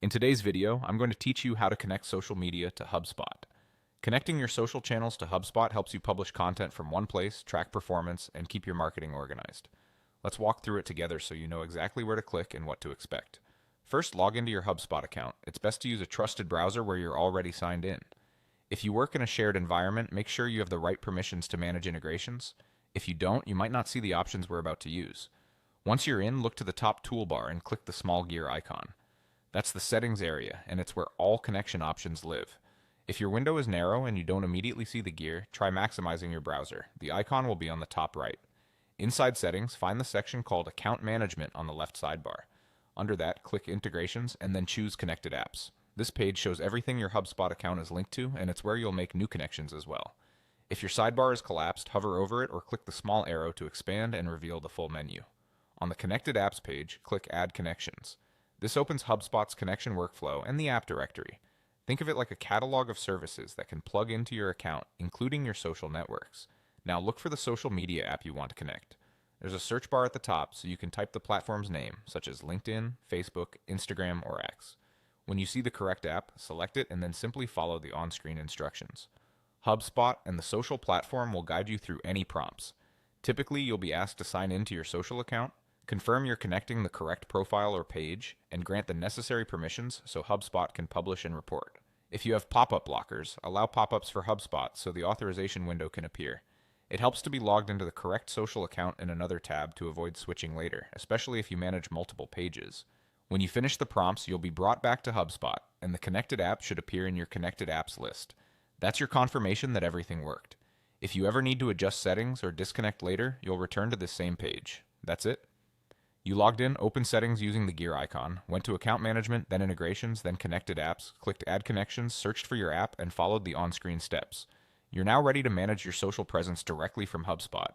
In today's video, I'm going to teach you how to connect social media to HubSpot. Connecting your social channels to HubSpot helps you publish content from one place, track performance, and keep your marketing organized. Let's walk through it together so you know exactly where to click and what to expect. First, log into your HubSpot account. It's best to use a trusted browser where you're already signed in. If you work in a shared environment, make sure you have the right permissions to manage integrations. If you don't, you might not see the options we're about to use. Once you're in, look to the top toolbar and click the small gear icon. That's the settings area, and it's where all connection options live. If your window is narrow and you don't immediately see the gear, try maximizing your browser. The icon will be on the top right. Inside settings, find the section called Account Management on the left sidebar. Under that, click Integrations and then choose Connected Apps. This page shows everything your HubSpot account is linked to, and it's where you'll make new connections as well. If your sidebar is collapsed, hover over it or click the small arrow to expand and reveal the full menu. On the Connected Apps page, click Add Connections. This opens HubSpot's connection workflow and the app directory. Think of it like a catalog of services that can plug into your account, including your social networks. Now look for the social media app you want to connect. There's a search bar at the top so you can type the platform's name, such as LinkedIn, Facebook, Instagram, or X. When you see the correct app, select it and then simply follow the on-screen instructions. HubSpot and the social platform will guide you through any prompts. Typically, you'll be asked to sign into your social account, confirm you're connecting the correct profile or page, and grant the necessary permissions so HubSpot can publish and report. If you have pop-up blockers, allow pop-ups for HubSpot so the authorization window can appear. It helps to be logged into the correct social account in another tab to avoid switching later, especially if you manage multiple pages. When you finish the prompts, you'll be brought back to HubSpot, and the connected app should appear in your connected apps list. That's your confirmation that everything worked. If you ever need to adjust settings or disconnect later, you'll return to this same page. That's it. You logged in, opened settings using the gear icon, went to account management, then integrations, then connected apps, clicked add connections, searched for your app, and followed the on-screen steps. You're now ready to manage your social presence directly from HubSpot.